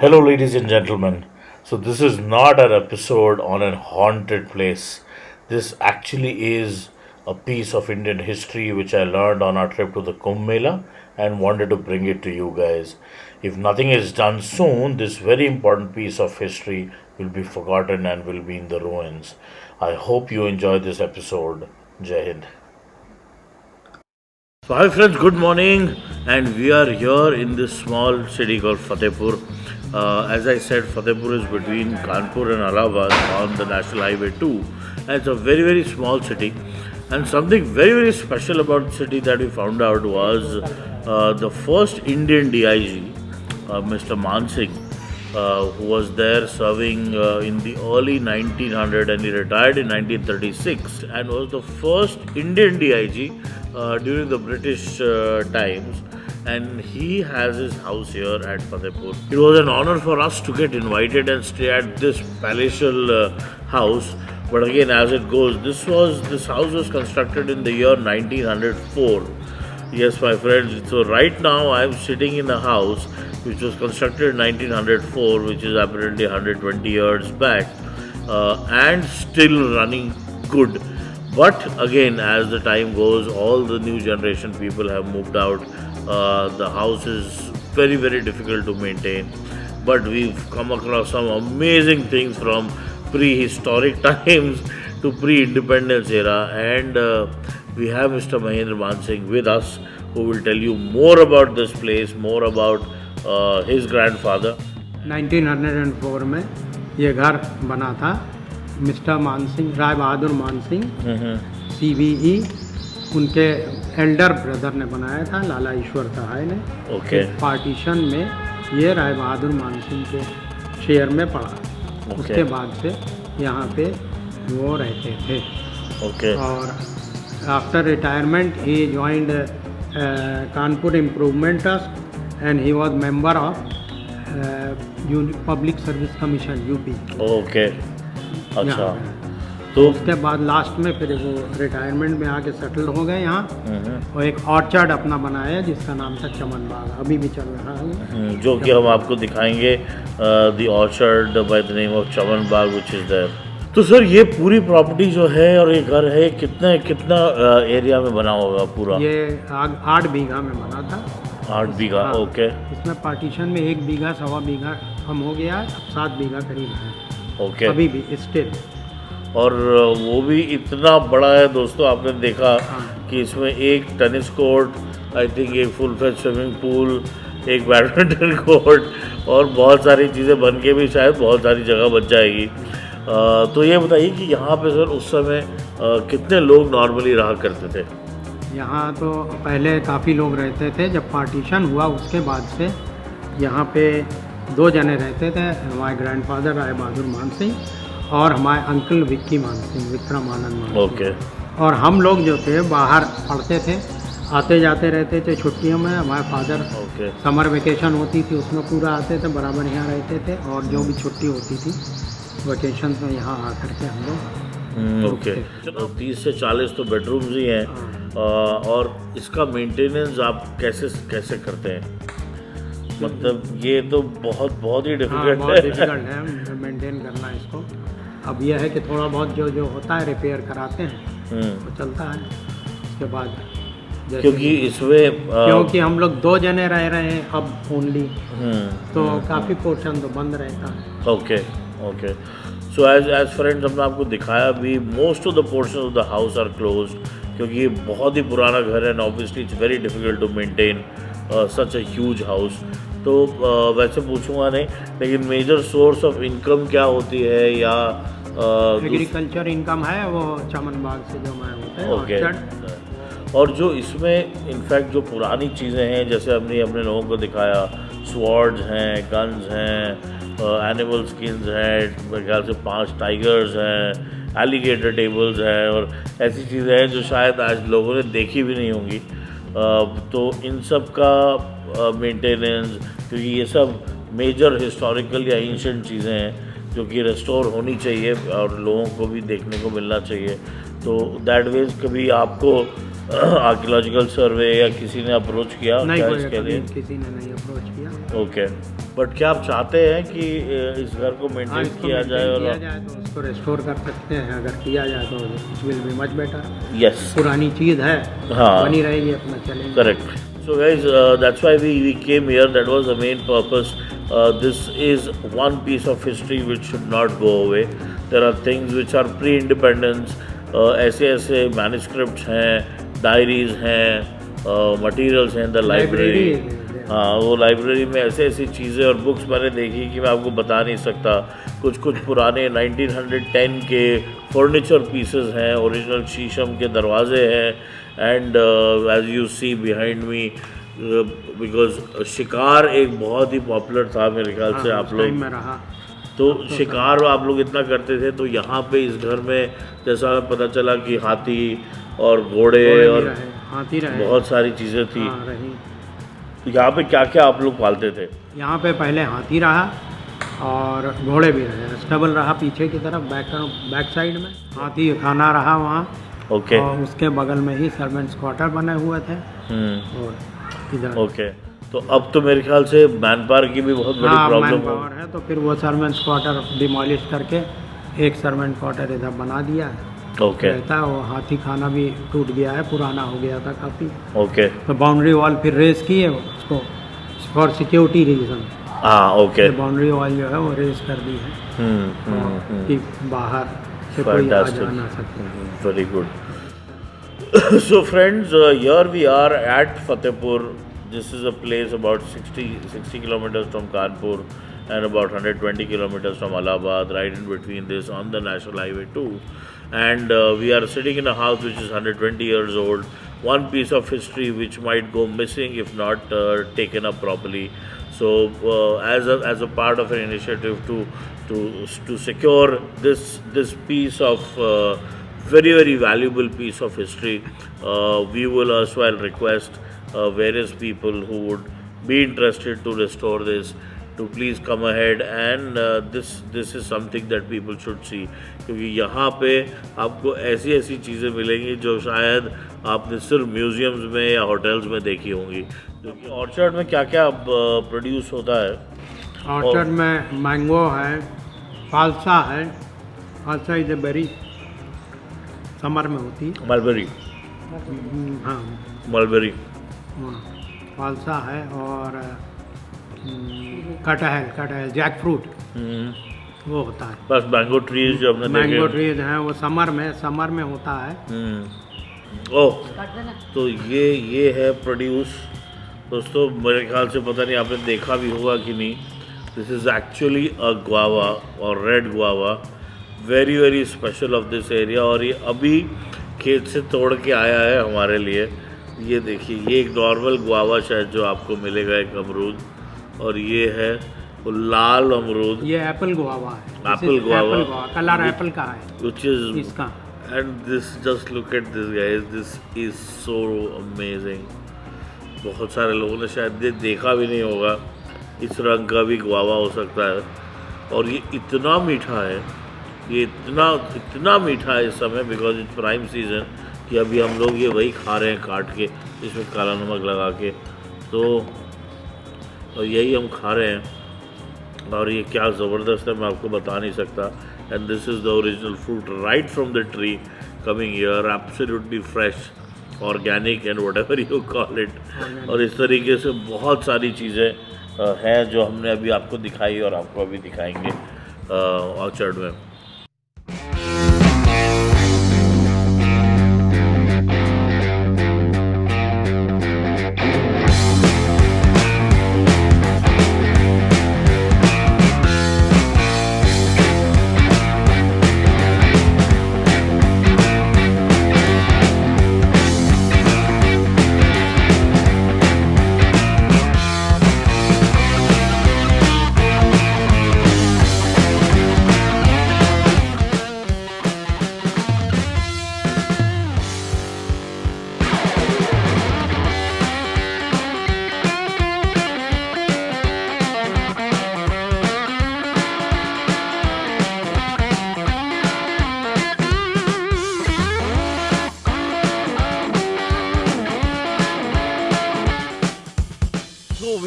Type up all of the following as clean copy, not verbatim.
Hello, ladies and gentlemen. So, this is not an episode on a haunted place. This actually is a piece of Indian history which I learned on our trip to the Kumbh Mela and wanted to bring it to you guys. If nothing is done soon, this very important piece of history will be forgotten and will be in the ruins. I hope you enjoy this episode. Jai Hind. So, hi friends, good morning, and we are here in this small city called Fatehpur. As I said, Fatehpur is between Kanpur and Allahabad on the National Highway 2, and it's a very small city. And something very special about the city that we found out was the first Indian DIG, Mr. Mansingh, who was there serving in the early 1900, and he retired in 1936 and was the first Indian DIG during the British times, and he has his house here at Fatehpur. It was an honor for us to get invited and stay at this palatial house. But again, as it goes, this house was constructed in the year 1904. Yes, my friends. So right now I'm sitting in a house which was constructed in 1904, which is apparently 120 years back, and still running good. But again, as the time goes, all the new generation people have moved out. The house is very difficult to maintain. But we've come across some amazing things from prehistoric times to pre-independence era, and we have Mr. Mahendra Mansingh with us, who will tell you more about this place, more about his grandfather. 1904 में ये घर बना था। Mister Mansingh, Rai Bahadur Mansingh CBE उनके Elder brother ने बनाया था, लाला ईश्वर सहाय ने। ओके। पार्टीशन में ये राय बहादुर मानसिंह के शेयर में पड़ा। उसके बाद से यहाँ पे वो रहते थे। ओके। और after retirement he joined Kanpur improvement trust and he was member of public service commission UP। Okay, अच्छा। तो उसके बाद लास्ट में फिर वो रिटायरमेंट में आके सेटल हो गए यहाँ, और एक ऑर्चर्ड अपना बनाया जिसका नाम था चमन बाग, अभी भी चल रहा है, जो कि हम आपको दिखाएंगे, the orchard by the name of Chaman Bagh which is there. तो सर, ये पूरी प्रॉपर्टी जो है और ये घर है, कितना एरिया में बना होगा पूरा? ये 8 बीघा में बना था। 8 बीघा, ओके। इसमें पार्टीशन में 1 बीघा 1.25 बीघा कम हो गया, अब 7 बीघा करीब है। ओके। अभी भी स्टिल। और वो भी इतना बड़ा है दोस्तों, आपने देखा कि इसमें एक टेनिस कोर्ट, आई थिंक एक फुल फ्लेज स्विमिंग पूल, एक बैडमिंटन कोर्ट और बहुत सारी चीज़ें बन के भी शायद बहुत सारी जगह बच जाएगी। तो ये बताइए कि यहाँ पे सर उस समय कितने लोग नॉर्मली रहा करते थे? यहाँ तो पहले काफ़ी लोग रहते थे। जब पार्टीशन हुआ उसके बाद से यहाँ पे 2 जने रहते थे, हमारे ग्रैंडफादर राय बहादुर मानसिंह और हमारे अंकल विक्की मानसिंह, विक्रम आनंद मानसिंह। ओके। और हम लोग जो थे बाहर पढ़ते थे, आते जाते रहते थे छुट्टियों में। हमारे फादर समर वेकेशन होती थी उसमें पूरा आते थे, बराबर यहाँ रहते थे, और जो भी छुट्टी होती थी वेकेशन में यहाँ आकर के हम लोग। ओके। चलो, 30 से 40 तो बेडरूम्स ही हैं। और इसका मेंटेनेंस आप कैसे करते हैं? मतलब ये तो बहुत ही डिफिकल्ट है मेंटेन करना इसको। अब यह है कि थोड़ा बहुत जो होता है रिपेयर कराते हैं, तो चलता है। उसके बाद क्योंकि इसमें क्योंकि हम लोग 2 जने रह रहे हैं अब ओनली, तो काफ़ी पोर्शन तो बंद रहता है। ओके। सो एज फ्रेंड्स, हमने आपको दिखाया भी, most of the portion of the house are closed, क्योंकि ये बहुत ही पुराना घर है, and obviously it's very difficult to maintain such a huge house. तो वैसे पूछूंगा नहीं, लेकिन मेजर सोर्स ऑफ इनकम क्या होती है? या एग्रीकल्चर इनकम है, वो चमन बाग से जो मैं होता है। ओके। और जो इसमें इनफैक्ट जो पुरानी चीज़ें हैं, जैसे हमने अपने लोगों को दिखाया, स्वॉर्ड्स हैं, गन्स हैं, एनिमल स्किन्स हैं, मेरे ख्याल से 5 टाइगर्स हैं, एलिगेटर टेबल्स हैं, और ऐसी चीज़ें हैं जो शायद आज लोगों ने देखी भी नहीं होंगी। तो इन सब का मेंटेनेंस, क्योंकि ये सब मेजर हिस्टोरिकल या एंशिएंट चीज़ें हैं जो कि रेस्टोर होनी चाहिए और लोगों को भी देखने को मिलना चाहिए। तो दैट वेज कभी आपको आर्कियोलॉजिकल सर्वे या किसी ने अप्रोच किया नहीं, क्या कोई इसके लिए? किसी ने नहीं अप्रोच किया। ओके, बट क्या आप चाहते हैं कि इस घर को हाँ, मेंटेन इसको किया जाए? maintain और किया जाए तो उसको रेस्टोर कर सकते हैं, अगर किया जाए तो it will be much better. Yes, पुरानी चीज़ है, हाँ, बनी रहेगी, अपना चलेगी। correct. So guys, that's why we came here. That was the main purpose. This is one piece of history which should not go away. There are things which are pre-independence. ऐसे ऐसे manuscripts हैं, diaries हैं, materials हैं, the library. हाँ, वो library में ऐसे ऐसी चीज़ें और बुक्स मैंने देखी कि मैं आपको बता नहीं सकता। कुछ कुछ पुराने 1910 के फर्नीचर पीसेस हैं, ओरिजिनल शीशम के दरवाजे हैं। And as you see behind me, because शिकार एक बहुत ही पॉपुलर था मेरे ख्याल से। आप लोग में रहा तो शिकार आप लोग इतना करते थे, तो यहाँ पे इस घर में जैसा पता चला कि हाथी और घोड़े और हाथी रहे, बहुत सारी चीज़ें थी। हाँ, रही। तो यहाँ पे क्या क्या आप लोग पालते थे? यहाँ पे पहले हाथी रहा और घोड़े भी रहे, स्टेबल रहा पीछे की तरफ, बैक साइड में हाथी खाना रहा वहाँ। ओके, और उसके बगल में ही सर्वेंट्स क्वार्टर बने हुए थे। और इधर ओके, तो अब तो मेरे ख्याल से मैन पावर की भी बहुत बड़ी प्रॉब्लम पावर है, तो फिर वो सर्वेंट्स क्वार्टर डिमोलिश करके एक सर्वेंट क्वार्टर इधर बना दिया है। ओके, रहता है। वो हाथी खाना भी टूट गया है, पुराना हो गया था काफ़ी। ओके, तो बाउंड्री वॉल फिर रेस किए उसको फॉर सिक्योरिटी रीजन। हाँ, ओके, बाउंड्री वॉल जो है वो रेस कर दी है कि बाहर से कोई आ जा ना सके। Very good. So friends, here we are at Fatehpur. This is a place about 60 kilometers from Kanpur and about 120 kilometers from Allahabad, right in between this on the National Highway 2. And we are sitting in a house which is 120 years old. One piece of history which might go missing if not taken up properly. So as a part of an initiative to secure this piece of very valuable piece of history, we will as well request various people who would be interested to restore this to please come ahead, and this is something that people should see, क्योंकि यहाँ पे आपको ऐसी ऐसी चीज़ें मिलेंगी जो शायद आपने सिर्फ म्यूजियम्स में या होटल्स में देखी होंगी। क्योंकि ऑर्चर्ड में क्या क्या प्रोड्यूस होता है? ऑर्चर्ड में मैंगो है, फालसा है। फालसा इज ए बेरी, समर में होती है। मलबेरी, हाँ, मलबेरी, फालसा है। और कटहल जैक फ्रूट वो होता है। बस मैंगो ट्रीज जो हमने देखे, मैंगो ट्रीज हैं वो समर में होता है। ओह, तो ये है प्रोड्यूस। दोस्तों मेरे ख्याल से पता नहीं आपने देखा भी होगा कि नहीं, this is actually a guava और red guava, very special of this area. और ये अभी खेत से तोड़ के आया है हमारे लिए। ये देखिए, ये एक नॉर्मल गुआवा शायद जो आपको मिलेगा, एक अमरूद, और ये है वो लाल अमरूद। ये एप्पल गुआवा है, एप्पल गुआवा, कलर एप्पल का है, which is इसका। and this, just look at this guys, this is so amazing। बहुत सारे लोगों ने शायद ये देखा भी नहीं होगा, इस रंग का भी गुआवा हो सकता है। और ये इतना मीठा है, ये इतना मीठा है इस समय, बिकॉज इट्स प्राइम सीजन, कि अभी हम लोग ये वही खा रहे हैं काट के, इसमें काला नमक लगा के। तो यही हम खा रहे हैं, और ये क्या ज़बरदस्त है मैं आपको बता नहीं सकता। And this is the original fruit right from the tree coming here, absolutely fresh, organic and whatever you call it. और इस तरीके से बहुत सारी चीज़ें हैं जो हमने अभी आपको दिखाई और आपको अभी दिखाएंगे ऑर्चर्ड में।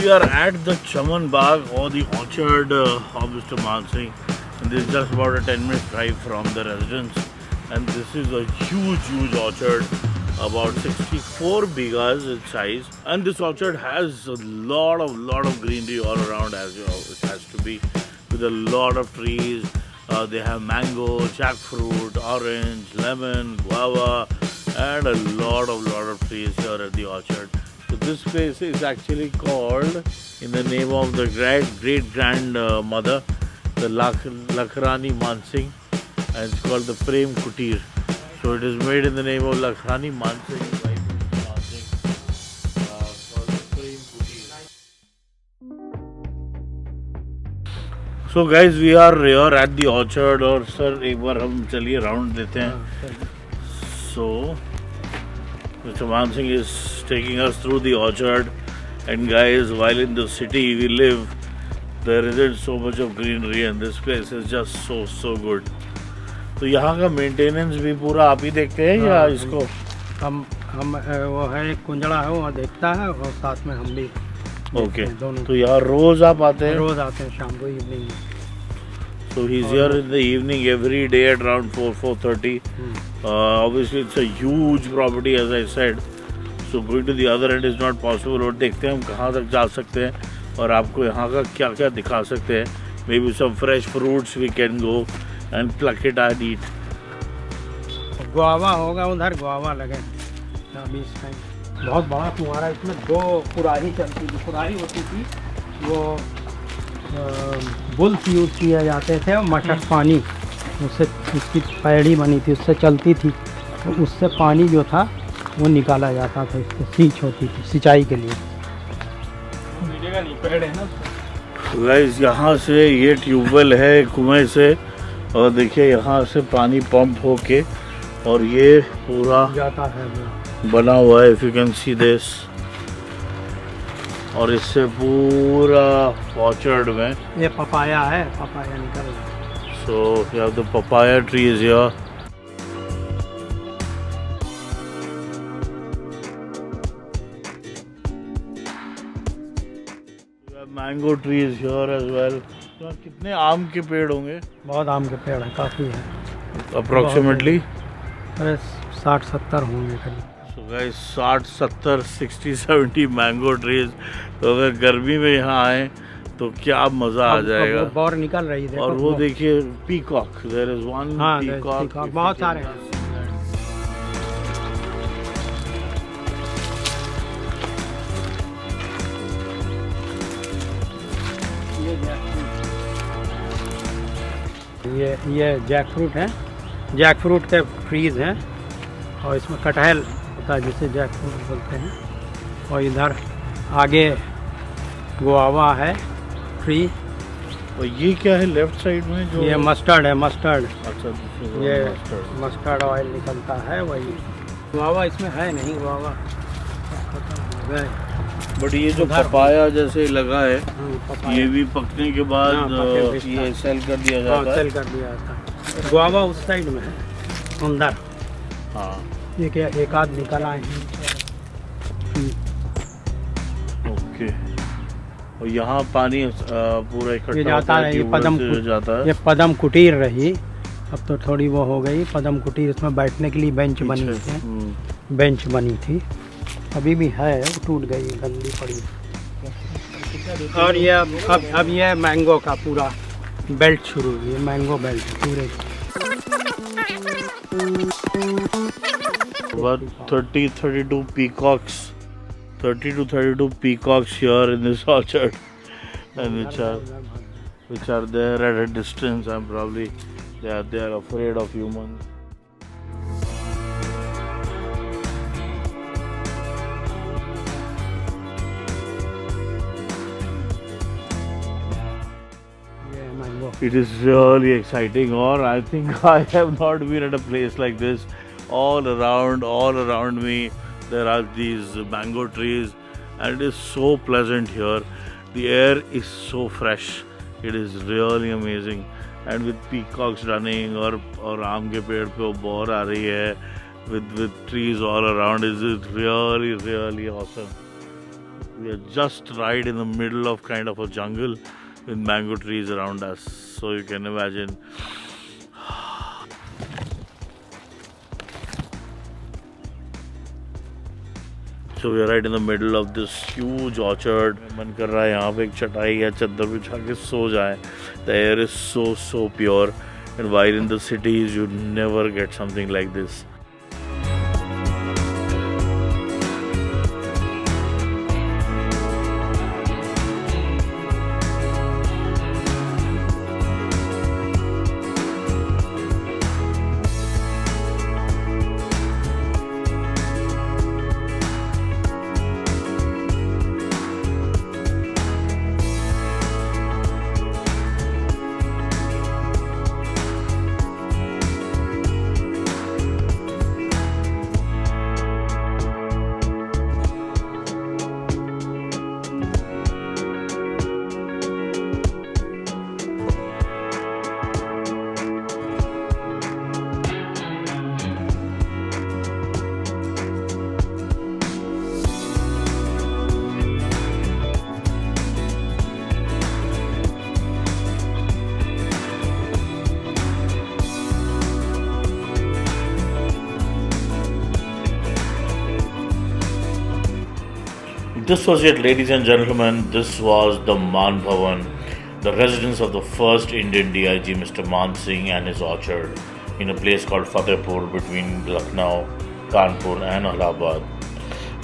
we are at the Chaman Bagh or the orchard of Mr. Mansingh, and this is just about a 10-minute drive from the residence. And this is a huge orchard, about 64 bighas in size. And this orchard has a lot of greenery all around, as you know, it has to be, with a lot of trees. They have mango, jackfruit, orange, lemon, guava, and a lot of trees here at the orchard. So this place is actually called, in the name of the great grandmother, the Lakhrani Mansingh, and it's called the Prem Kutir. So it is made in the name of Lakhrani Mansingh, called the Prem Kutir. So guys, we are here at the orchard, और sir एक बार हम चलिए round देते हैं. So Mr. Mansingh is taking us through the orchard, and guys, while in the city we live, there isn't so much of greenery, and this place is just so good. तो यहाँ का maintenance भी पूरा आप ही देखते हैं या इसको? हम वो है एक कुंजड़ा है वो देखता है, और साथ में हम भी. ओके, तो यहाँ रोज आप आते हैं? रोज आते हैं शाम को, evening. So he's here in the evening every day at around 4:30. Obviously it's a huge property, as I said. So going to the other end is not possible. और देखते हैं हम कहाँ तक जा सकते हैं और आपको यहाँ का क्या दिखा सकते हैं. Maybe some fresh fruits we can go and pluck it and eat. Guava होगा उधर, गुआवा लगे अभी इस टाइम. बहुत बड़ा कुआरा, इसमें 2 कुराही चलती थी. कुराही होती थी वो बुल्स यूज किए जाते थे, और मशक पानी उससे, उसकी पैड़ी बनी थी उससे चलती थी, तो उससे पानी जो था वो निकाला जाता था. इससे सींच होती थी सिंचाई के लिए. गाइस यहाँ से ये ट्यूबवेल है कुएं से, और देखिए यहाँ से पानी पंप होके और ये पूरा जाता है बना हुआ है. If you can see this, और इससे पूरा ऑर्चर्ड में ये पपाया है, पपाया निकल रहा है. So you have the papaya trees here. Mango trees here as well. कितने आम के पेड़ होंगे? बहुत आम के पेड़ हैं, काफ़ी है. अप्रोक्सीमेटली 60-70 होंगे करीब. So guys, 60, 70, 60 mango trees. तो अगर गर्मी में यहाँ आए तो क्या मज़ा आ जाएगा. बौर निकल रही है. और वो देखिए peacock, there is one peacock. बहुत सारे हैं. ये जैकफ्रूट है, जैकफ्रूट के ट्रीज हैं, और इसमें कटहल होता है जिसे जैकफ्रूट बोलते हैं. और इधर आगे गुआवा है ट्री. और ये क्या है लेफ्ट साइड में जो? ये मस्टर्ड है, मस्टर्ड. अच्छा, ये मस्टर्ड ऑयल निकलता है, वही. गुआवा इसमें है नहीं, गुआवा. बट ये जो पपाया जैसे लगा है, ये भी पकने के बाद ये सेल कर दिया जाता है. सेल कर दिया जाता है. गुआवा उस साइड में है अंदर. हाँ, ये क्या एक आध निकल आए हैं. ओके. और यहाँ पानी पूरा इकट्ठा जाता है. ये पदम जाता है. ये पदम कुटीर रही, अब तो थोड़ी वो हो गई. पदम कुटीर, इसमें बैठने के लिए बेंच बनी थी. बेंच बनी थी, अभी भी है, टूट गई, गंदी पड़ी. और ये अब ये मैंगो का पूरा बेल्ट शुरू हुई है. मैंगो बेल्ट पूरे. About 30-32 peacocks, 30 to 32 peacocks here in this orchard, and which are there at a distance, and probably they are afraid of humans. It is really exciting, or I think I have not been at a place like this. All around me there are these mango trees, and it is so pleasant here. The air is so fresh. It is really amazing. And with peacocks running, और आम के पेड़ पे वो बौर आ रही है, with trees all around, is it really awesome. We are just right in the middle of kind of a jungle with mango trees around us. So you can imagine. So we are right in the middle of this huge orchard. मन कर रहा है यहाँ पे एक चटाई या चद्दर बिछा के सो जाए. The air is so pure, and while in the cities you never get something like this. This was it, ladies and gentlemen. This was the Man Bhavan, the residence of the first Indian DIG, Mr. Man Singh, and his orchard in a place called Fatehpur between Lucknow, Kanpur, and Allahabad.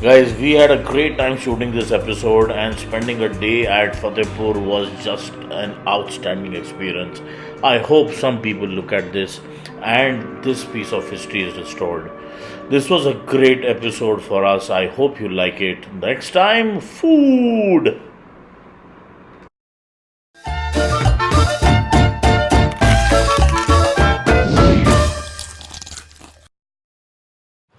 Guys, we had a great time shooting this episode, and spending a day at Fatehpur was just an outstanding experience. I hope some people look at this and this piece of history is restored. This was a great episode for us. I hope you like it. Next time, food.